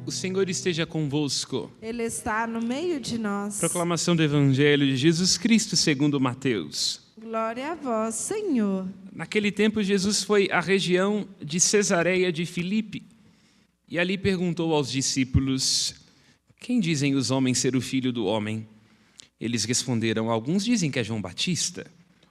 O Senhor esteja convosco. Ele está no meio de nós. Proclamação do Evangelho de Jesus Cristo segundo Mateus. Glória a vós, Senhor. Naquele tempo, Jesus foi à região de Cesareia de Filipe e ali perguntou aos discípulos: quem dizem os homens ser o Filho do Homem? Eles responderam: alguns dizem que é João Batista,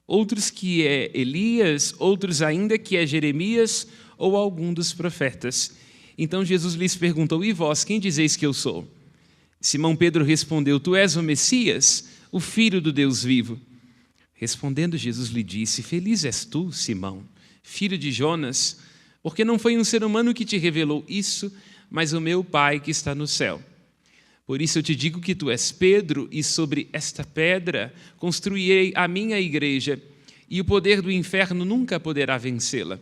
outros que é Elias, outros ainda que é Jeremias ou algum dos profetas. Então Jesus lhes perguntou: e vós, quem dizeis que eu sou? Simão Pedro respondeu: tu és o Messias, o Filho do Deus vivo. Respondendo, Jesus lhe disse: feliz és tu, Simão, filho de Jonas, porque não foi um ser humano que te revelou isso, mas o meu Pai que está no céu. Por isso eu te digo que tu és Pedro, e sobre esta pedra construirei a minha igreja, e o poder do inferno nunca poderá vencê-la.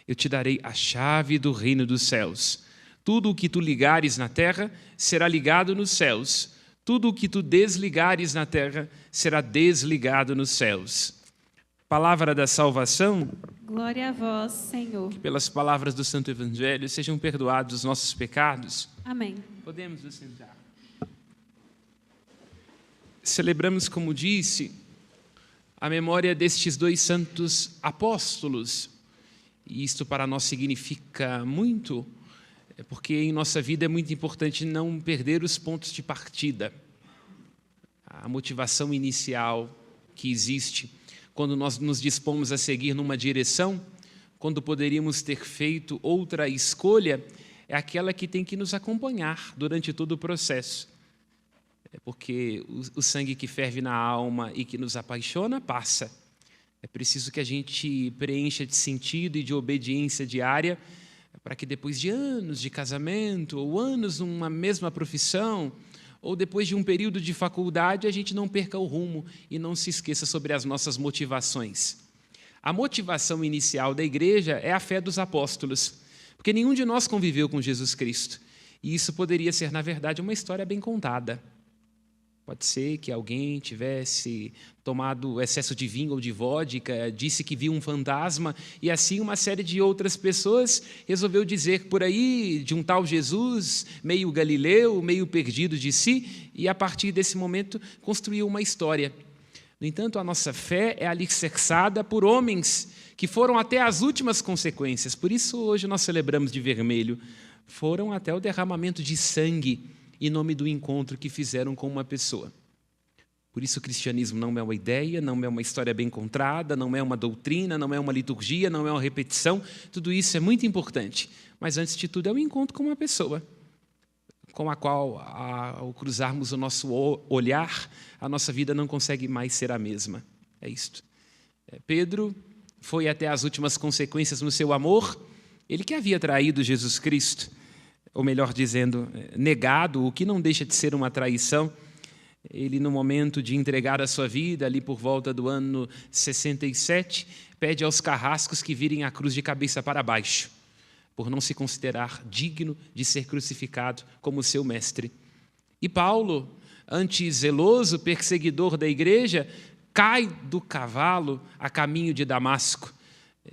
Eu te darei a chave do reino dos céus. Tudo o que tu ligares na terra será ligado nos céus. Tudo o que tu desligares na terra será desligado nos céus. Palavra da salvação. Glória a vós, Senhor. Que pelas palavras do Santo Evangelho sejam perdoados os nossos pecados. Amém. Podemos nos sentar. Celebramos, como disse, a memória destes dois santos apóstolos. E isto para nós significa muito, porque em nossa vida é muito importante não perder os pontos de partida. A motivação inicial que existe quando nós nos dispomos a seguir numa direção, quando poderíamos ter feito outra escolha, é aquela que tem que nos acompanhar durante todo o processo. É porque o sangue que ferve na alma e que nos apaixona passa. É preciso que a gente preencha de sentido e de obediência diária para que depois de anos de casamento ou anos numa mesma profissão ou depois de um período de faculdade a gente não perca o rumo e não se esqueça sobre as nossas motivações. A motivação inicial da igreja é a fé dos apóstolos, porque nenhum de nós conviveu com Jesus Cristo. E isso poderia ser, na verdade, uma história bem contada. Pode ser que alguém tivesse tomado excesso de vinho ou de vodka, disse que viu um fantasma, e assim uma série de outras pessoas resolveu dizer por aí de um tal Jesus, meio galileu, meio perdido de si, e a partir desse momento construiu uma história. No entanto, a nossa fé é alicerçada por homens que foram até as últimas consequências. Por isso, hoje nós celebramos de vermelho. Foram até o derramamento de sangue em nome do encontro que fizeram com uma pessoa. Por isso o cristianismo não é uma ideia, não é uma história bem contada, não é uma doutrina, não é uma liturgia, não é uma repetição. Tudo isso é muito importante. Mas, antes de tudo, é um encontro com uma pessoa, com a qual, ao cruzarmos o nosso olhar, a nossa vida não consegue mais ser a mesma. É isto. Pedro foi até as últimas consequências no seu amor. Ele que havia traído Jesus Cristo, ou melhor dizendo, negado, o que não deixa de ser uma traição. Ele, no momento de entregar a sua vida, ali por volta do ano 67, pede aos carrascos que virem a cruz de cabeça para baixo, por não se considerar digno de ser crucificado como seu mestre. E Paulo, antizeloso, perseguidor da igreja, cai do cavalo a caminho de Damasco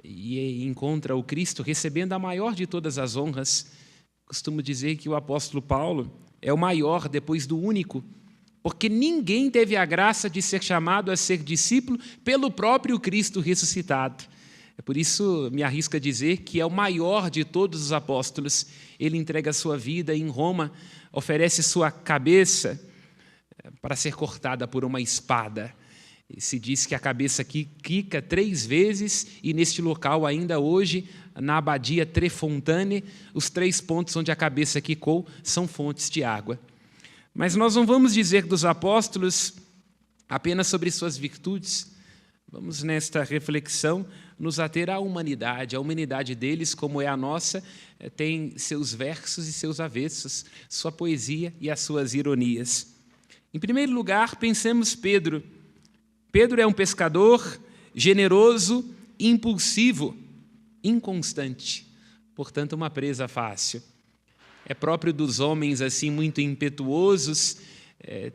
e encontra o Cristo recebendo a maior de todas as honras. Costumo dizer que o apóstolo Paulo é o maior depois do único, porque ninguém teve a graça de ser chamado a ser discípulo pelo próprio Cristo ressuscitado. É por isso me arrisco a dizer que é o maior de todos os apóstolos. Ele entrega a sua vida em Roma, oferece sua cabeça para ser cortada por uma espada. Se diz que a cabeça aqui quica 3 vezes, e neste local ainda hoje, na abadia Trefontane, os 3 pontos onde a cabeça quicou são fontes de água. Mas nós não vamos dizer dos apóstolos apenas sobre suas virtudes. Vamos, nesta reflexão, nos ater à humanidade. A humanidade deles, como é a nossa, tem seus versos e seus avessos, sua poesia e as suas ironias. Em primeiro lugar, pensemos Pedro. Pedro é um pescador generoso, impulsivo, inconstante, portanto, uma presa fácil. É próprio dos homens assim muito impetuosos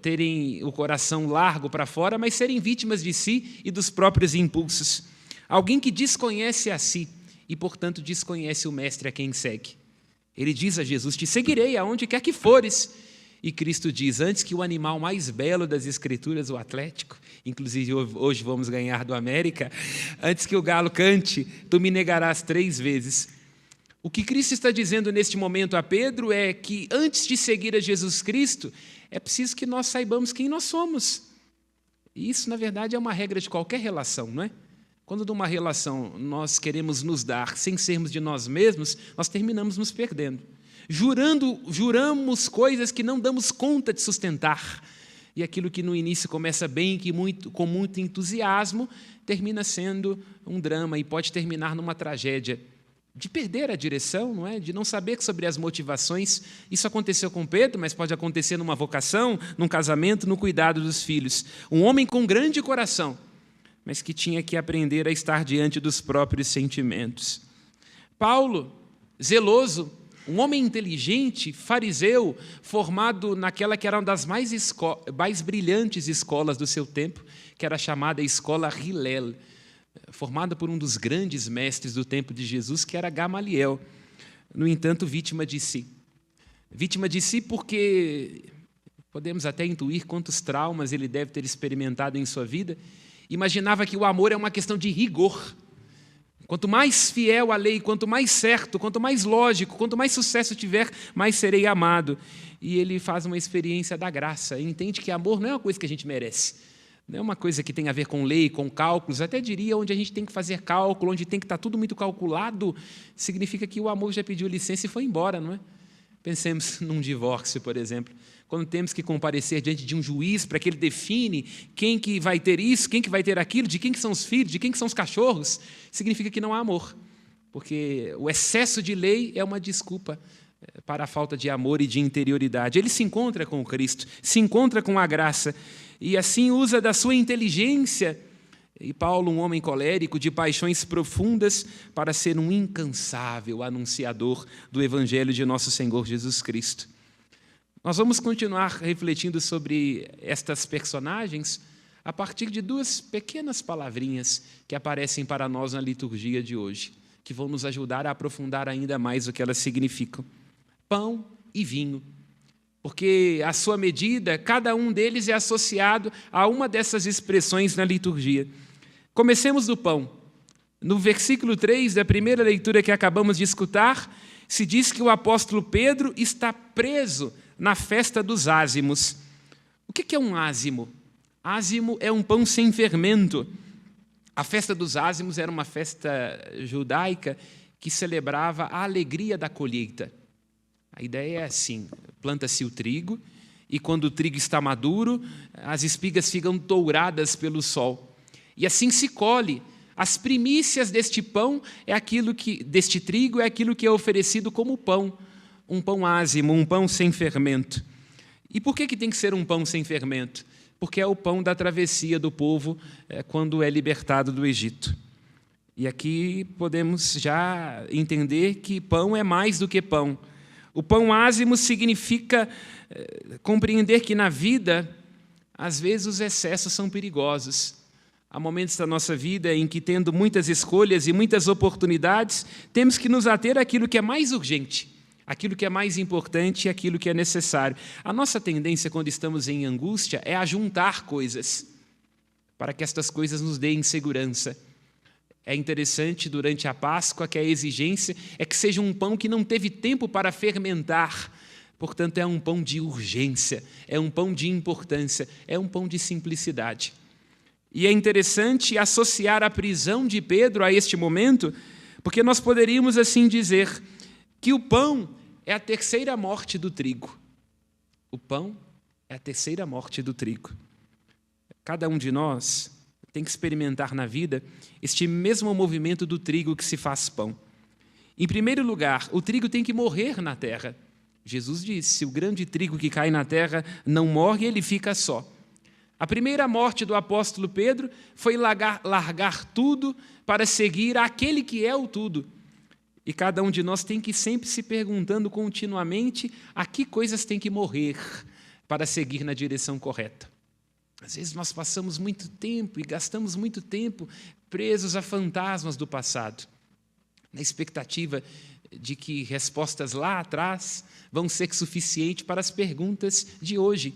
terem o coração largo para fora, mas serem vítimas de si e dos próprios impulsos. Alguém que desconhece a si e, portanto, desconhece o mestre a quem segue. Ele diz a Jesus: te seguirei aonde quer que fores. E Cristo diz: antes que o animal mais belo das Escrituras, o Atlético, inclusive hoje vamos ganhar do América, antes que o galo cante, tu me negarás 3 vezes. O que Cristo está dizendo neste momento a Pedro é que antes de seguir a Jesus Cristo, é preciso que nós saibamos quem nós somos. E isso, na verdade, é uma regra de qualquer relação, não é? Quando numa relação nós queremos nos dar sem sermos de nós mesmos, nós terminamos nos perdendo. Juramos coisas que não damos conta de sustentar. E aquilo que no início começa bem, com muito entusiasmo, termina sendo um drama e pode terminar numa tragédia. De perder a direção, não é? De não saber sobre as motivações. Isso aconteceu com Pedro, mas pode acontecer numa vocação, num casamento, no cuidado dos filhos. Um homem com grande coração, mas que tinha que aprender a estar diante dos próprios sentimentos. Paulo, zeloso, um homem inteligente, fariseu, formado naquela que era uma das mais brilhantes escolas do seu tempo, que era chamada Escola Hillel, formada por um dos grandes mestres do tempo de Jesus, que era Gamaliel. No entanto, vítima de si. Vítima de si porque podemos até intuir quantos traumas ele deve ter experimentado em sua vida. Imaginava que o amor é uma questão de rigor. Quanto mais fiel à lei, quanto mais certo, quanto mais lógico, quanto mais sucesso tiver, mais serei amado. E ele faz uma experiência da graça, e entende que amor não é uma coisa que a gente merece. Não é uma coisa que tem a ver com lei, com cálculos, até diria onde a gente tem que fazer cálculo, onde tem que estar tudo muito calculado, significa que o amor já pediu licença e foi embora, não é? Pensemos num divórcio, por exemplo. Quando temos que comparecer diante de um juiz para que ele define quem que vai ter isso, quem que vai ter aquilo, de quem que são os filhos, de quem que são os cachorros, significa que não há amor, porque o excesso de lei é uma desculpa para a falta de amor e de interioridade. Ele se encontra com o Cristo, se encontra com a graça, e assim usa da sua inteligência, e Paulo, um homem colérico, de paixões profundas, para ser um incansável anunciador do Evangelho de nosso Senhor Jesus Cristo. Nós vamos continuar refletindo sobre estas personagens a partir de 2 pequenas palavrinhas que aparecem para nós na liturgia de hoje, que vão nos ajudar a aprofundar ainda mais o que elas significam. Pão e vinho. Porque, à sua medida, cada um deles é associado a uma dessas expressões na liturgia. Comecemos do pão. No versículo 3 da primeira leitura que acabamos de escutar, se diz que o apóstolo Pedro está preso na festa dos ázimos. O que é um ázimo? Ázimo é um pão sem fermento. A festa dos ázimos era uma festa judaica que celebrava a alegria da colheita. A ideia é assim: planta-se o trigo e quando o trigo está maduro, as espigas ficam douradas pelo sol. E assim se colhe. As primícias deste pão deste trigo é aquilo que é oferecido como pão, um pão ázimo, um pão sem fermento. E por que tem que ser um pão sem fermento? Porque é o pão da travessia do povo quando é libertado do Egito. E aqui podemos já entender que pão é mais do que pão. O pão ázimo significa compreender que na vida, às vezes, os excessos são perigosos. Há momentos da nossa vida em que, tendo muitas escolhas e muitas oportunidades, temos que nos ater àquilo que é mais urgente, aquilo que é mais importante e aquilo que é necessário. A nossa tendência, quando estamos em angústia, é ajuntar coisas, para que estas coisas nos deem segurança. É interessante, durante a Páscoa, que a exigência é que seja um pão que não teve tempo para fermentar. Portanto, é um pão de urgência, é um pão de importância, é um pão de simplicidade. E é interessante associar a prisão de Pedro a este momento, porque nós poderíamos assim dizer que o pão é a terceira morte do trigo. O pão é a terceira morte do trigo. Cada um de nós tem que experimentar na vida este mesmo movimento do trigo que se faz pão. Em primeiro lugar, o trigo tem que morrer na terra. Jesus disse: se o grão de trigo que cai na terra não morre, ele fica só. A primeira morte do apóstolo Pedro foi largar tudo para seguir aquele que é o tudo. E cada um de nós tem que sempre se perguntando continuamente a que coisas tem que morrer para seguir na direção correta. Às vezes nós passamos muito tempo e gastamos muito tempo presos a fantasmas do passado, na expectativa de que respostas lá atrás vão ser suficientes para as perguntas de hoje.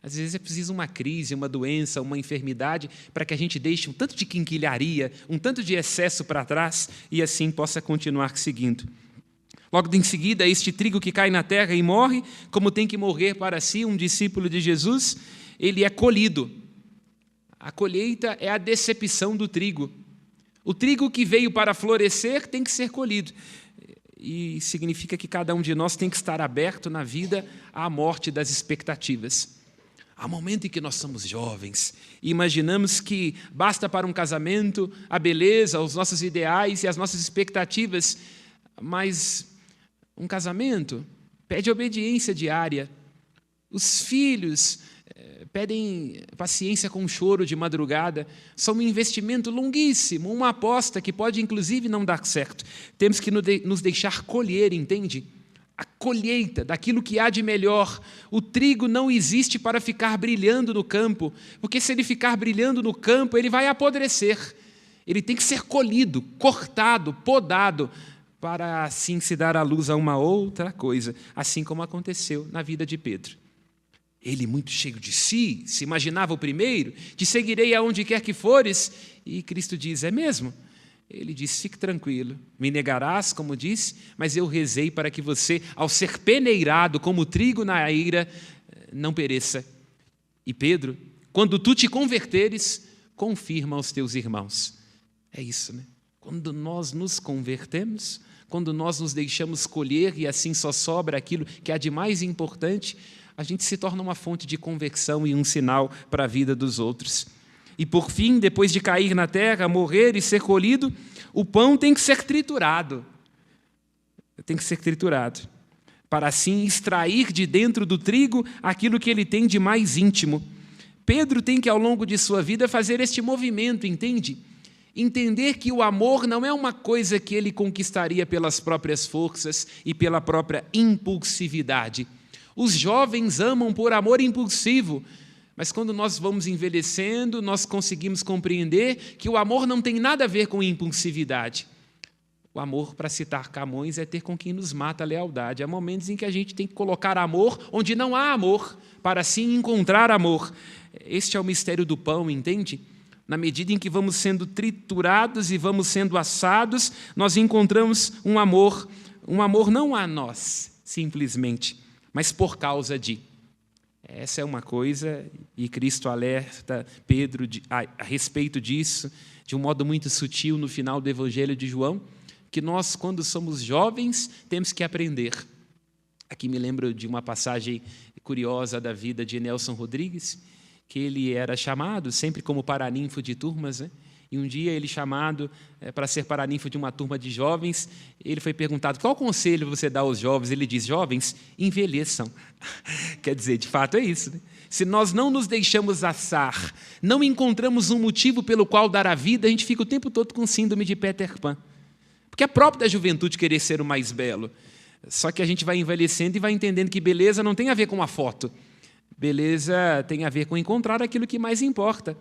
Às vezes é preciso uma crise, uma doença, uma enfermidade, para que a gente deixe um tanto de quinquilharia, um tanto de excesso para trás e assim possa continuar seguindo. Logo em seguida, este trigo que cai na terra e morre, como tem que morrer para si um discípulo de Jesus, ele é colhido. A colheita é a decepção do trigo. O trigo que veio para florescer tem que ser colhido. E significa que cada um de nós tem que estar aberto na vida à morte das expectativas. Há momento em que nós somos jovens e imaginamos que basta para um casamento a beleza, os nossos ideais e as nossas expectativas, mas um casamento pede obediência diária. Os filhos pedem paciência com choro de madrugada. São um investimento longuíssimo, uma aposta que pode, inclusive, não dar certo. Temos que nos deixar colher, entende? A colheita daquilo que há de melhor. O trigo não existe para ficar brilhando no campo, porque se ele ficar brilhando no campo, ele vai apodrecer. Ele tem que ser colhido, cortado, podado, para assim se dar à luz a uma outra coisa, assim como aconteceu na vida de Pedro. Ele, muito cheio de si, se imaginava o primeiro, te seguirei aonde quer que fores, e Cristo diz, é mesmo? Ele diz, fique tranquilo, me negarás, como disse, mas eu rezei para que você, ao ser peneirado como trigo na eira, não pereça. E Pedro, quando tu te converteres, confirma aos teus irmãos. É isso, né? Quando nós nos convertemos, quando nós nos deixamos colher e assim só sobra aquilo que há de mais importante, a gente se torna uma fonte de conversão e um sinal para a vida dos outros. E por fim, depois de cair na terra, morrer e ser colhido, o pão tem que ser triturado. Tem que ser triturado, para assim extrair de dentro do trigo aquilo que ele tem de mais íntimo. Pedro tem que, ao longo de sua vida, fazer este movimento, entende? Entender que o amor não é uma coisa que ele conquistaria pelas próprias forças e pela própria impulsividade. Os jovens amam por amor impulsivo, mas quando nós vamos envelhecendo, nós conseguimos compreender que o amor não tem nada a ver com impulsividade. O amor, para citar Camões, é ter com quem nos mata a lealdade. Há momentos em que a gente tem que colocar amor onde não há amor, para assim encontrar amor. Este é o mistério do pão, entende? Na medida em que vamos sendo triturados e vamos sendo assados, nós encontramos um amor não a nós, simplesmente, mas por causa de. Essa é uma coisa, e Cristo alerta Pedro a respeito disso, de um modo muito sutil no final do Evangelho de João, que nós, quando somos jovens, temos que aprender. Aqui me lembro de uma passagem curiosa da vida de Nelson Rodrigues, que ele era chamado sempre como paraninfo de turmas, né? E um dia ele chamado para ser paraninfo de uma turma de jovens, ele foi perguntado, qual conselho você dá aos jovens? Ele diz, jovens, envelheçam. Quer dizer, de fato é isso, né? Se nós não nos deixamos assar, não encontramos um motivo pelo qual dar a vida, a gente fica o tempo todo com síndrome de Peter Pan. Porque é próprio da juventude querer ser o mais belo. Só que a gente vai envelhecendo e vai entendendo que beleza não tem a ver com a foto. Beleza tem a ver com encontrar aquilo que mais importa.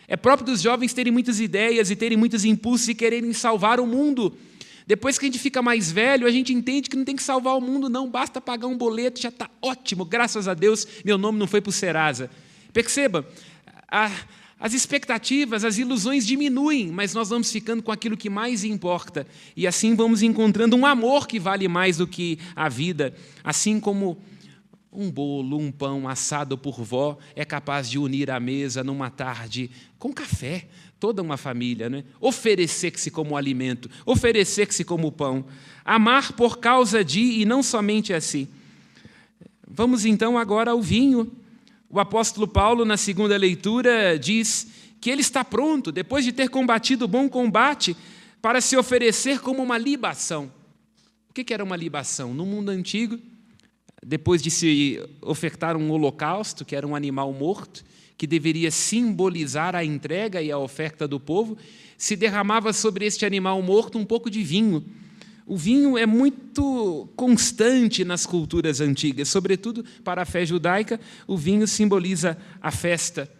É próprio dos jovens terem muitas ideias e terem muitos impulsos e quererem salvar o mundo. Depois que a gente fica mais velho, a gente entende que não tem que salvar o mundo, não. Basta pagar um boleto, já está ótimo. Graças a Deus, meu nome não foi para o Serasa. Perceba, as expectativas, as ilusões diminuem, mas nós vamos ficando com aquilo que mais importa. E assim vamos encontrando um amor que vale mais do que a vida. Assim como um bolo, um pão assado por vó é capaz de unir à mesa numa tarde com café, toda uma família, né? Oferecer-se como alimento, oferecer-se como pão. Amar por causa de e não somente assim. Vamos então agora ao vinho. O apóstolo Paulo, na segunda leitura, diz que ele está pronto, depois de ter combatido o bom combate, para se oferecer como uma libação. O que era uma libação? No mundo antigo, depois de se ofertar um holocausto, que era um animal morto, que deveria simbolizar a entrega e a oferta do povo, se derramava sobre este animal morto um pouco de vinho. O vinho é muito constante nas culturas antigas, sobretudo para a fé judaica, o vinho simboliza a festa.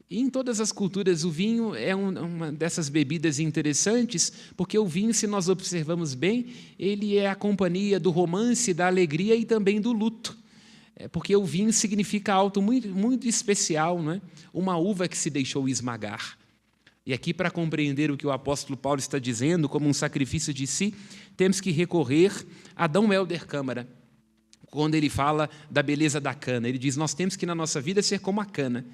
E em todas as culturas, o vinho é uma dessas bebidas interessantes, porque o vinho, se nós observamos bem, ele é a companhia do romance, da alegria e também do luto. Porque o vinho significa algo muito, muito especial, não é? Uma uva que se deixou esmagar. E aqui, para compreender o que o apóstolo Paulo está dizendo, como um sacrifício de si, temos que recorrer a D. Helder Câmara, quando ele fala da beleza da cana. Ele diz, nós temos que, na nossa vida, ser como a cana.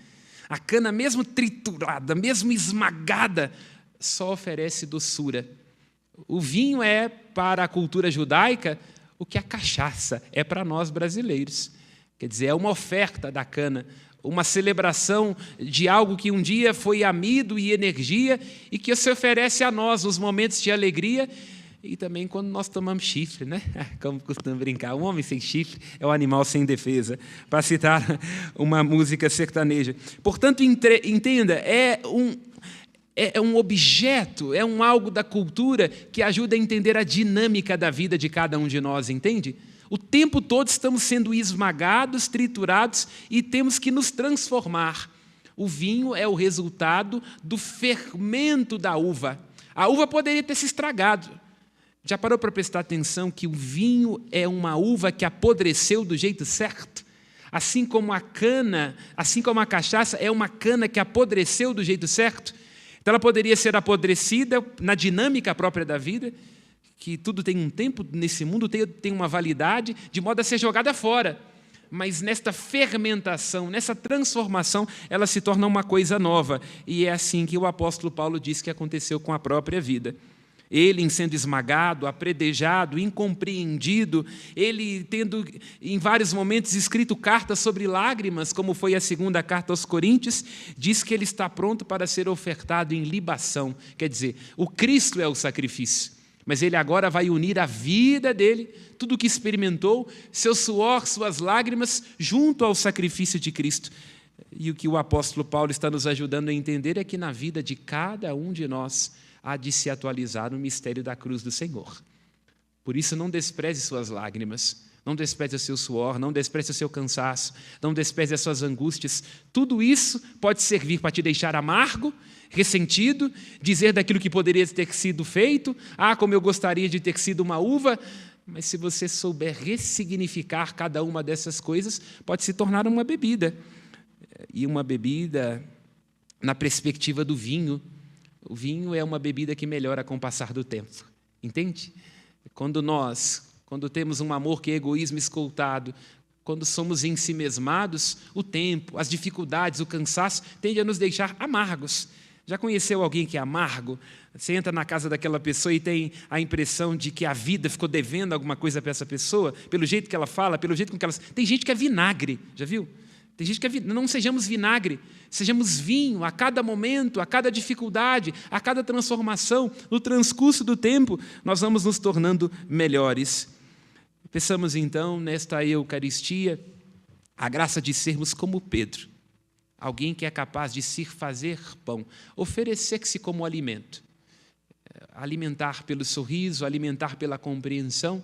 A cana, mesmo triturada, mesmo esmagada, só oferece doçura. O vinho é, para a cultura judaica, o que a cachaça é para nós brasileiros. Quer dizer, é uma oferta da cana, uma celebração de algo que um dia foi amido e energia e que se oferece a nós nos momentos de alegria e também quando nós tomamos chifre, né? Como costumam brincar, um homem sem chifre é um animal sem defesa, para citar uma música sertaneja. Portanto, entenda, é um objeto, é um algo da cultura que ajuda a entender a dinâmica da vida de cada um de nós, entende? O tempo todo estamos sendo esmagados, triturados e temos que nos transformar. O vinho é o resultado do fermento da uva. A uva poderia ter se estragado. Já parou para prestar atenção que o vinho é uma uva que apodreceu do jeito certo? Assim como a cana, assim como a cachaça é uma cana que apodreceu do jeito certo? Então ela poderia ser apodrecida na dinâmica própria da vida, que tudo tem um tempo nesse mundo, tem uma validade, de modo a ser jogada fora. Mas nesta fermentação, nessa transformação, ela se torna uma coisa nova. E é assim que o apóstolo Paulo diz que aconteceu com a própria vida. Ele, em sendo esmagado, apredejado, incompreendido, ele tendo, em vários momentos, escrito cartas sobre lágrimas, como foi a segunda carta aos Coríntios, diz que ele está pronto para ser ofertado em libação. Quer dizer, o Cristo é o sacrifício, mas ele agora vai unir a vida dele, tudo o que experimentou, seu suor, suas lágrimas, junto ao sacrifício de Cristo. E o que o apóstolo Paulo está nos ajudando a entender é que na vida de cada um de nós, há de se atualizar o mistério da cruz do Senhor. Por isso, não despreze suas lágrimas, não despreze o seu suor, não despreze o seu cansaço, não despreze as suas angústias. Tudo isso pode servir para te deixar amargo, ressentido, dizer daquilo que poderia ter sido feito, como eu gostaria de ter sido uma uva, mas se você souber ressignificar cada uma dessas coisas, pode se tornar uma bebida. E uma bebida na perspectiva do vinho. O vinho é uma bebida que melhora com o passar do tempo, entende? Quando temos um amor que é egoísmo escoltado, quando somos ensimesmados, o tempo, as dificuldades, o cansaço, tende a nos deixar amargos. Já conheceu alguém que é amargo? Você entra na casa daquela pessoa e tem a impressão de que a vida ficou devendo alguma coisa para essa pessoa, pelo jeito que ela fala, pelo jeito com que ela... Tem gente que é vinagre, já viu? Tem gente que não sejamos vinagre, sejamos vinho a cada momento, a cada dificuldade, a cada transformação. No transcurso do tempo, nós vamos nos tornando melhores. Peçamos, então, nesta Eucaristia, a graça de sermos como Pedro, alguém que é capaz de se fazer pão, oferecer-se como alimento, alimentar pelo sorriso, alimentar pela compreensão,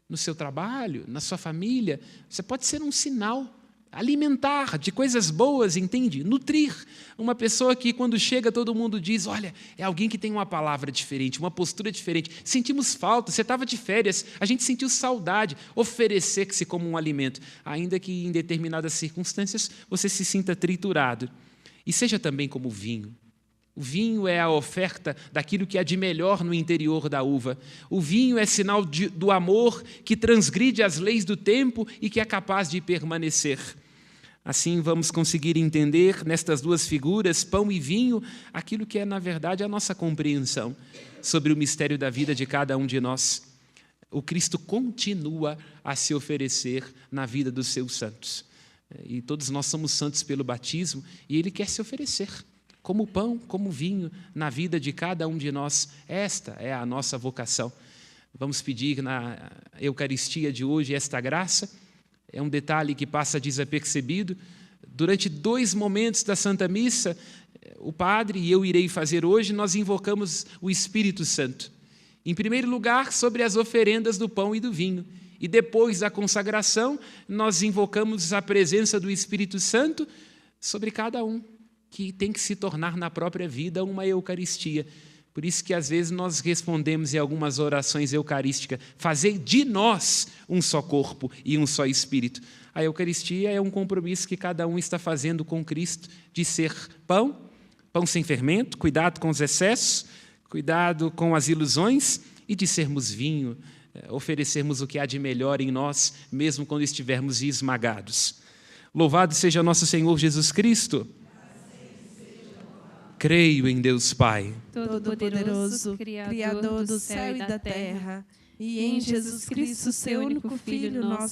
no seu trabalho, na sua família. Você pode ser um sinal, alimentar de coisas boas, entende? Nutrir. Uma pessoa que, quando chega, todo mundo diz, olha, é alguém que tem uma palavra diferente, uma postura diferente. Sentimos falta, você estava de férias, a gente sentiu saudade. Oferecer-se como um alimento, ainda que em determinadas circunstâncias você se sinta triturado. E seja também como o vinho. O vinho é a oferta daquilo que há de melhor no interior da uva. O vinho é sinal do amor que transgride as leis do tempo e que é capaz de permanecer. Assim, vamos conseguir entender, nestas duas figuras, pão e vinho, aquilo que é, na verdade, a nossa compreensão sobre o mistério da vida de cada um de nós. O Cristo continua a se oferecer na vida dos seus santos. E todos nós somos santos pelo batismo, e Ele quer se oferecer como pão, como vinho, na vida de cada um de nós. Esta é a nossa vocação. Vamos pedir na Eucaristia de hoje esta graça. É um detalhe que passa desapercebido. Durante 2 momentos da Santa Missa, o Padre, e eu irei fazer hoje, nós invocamos o Espírito Santo. Em primeiro lugar, sobre as oferendas do pão e do vinho. E depois da consagração, nós invocamos a presença do Espírito Santo sobre cada um que tem que se tornar na própria vida uma Eucaristia. Por isso que às vezes nós respondemos em algumas orações eucarísticas: fazei de nós um só corpo e um só espírito. A Eucaristia é um compromisso que cada um está fazendo com Cristo de ser pão sem fermento, cuidado com os excessos, cuidado com as ilusões, e de sermos vinho, oferecermos o que há de melhor em nós, mesmo quando estivermos esmagados. Louvado seja nosso Senhor Jesus Cristo. Creio em Deus Pai, Todo-Poderoso, Criador do céu e da terra, e em Jesus Cristo, seu único Filho, nosso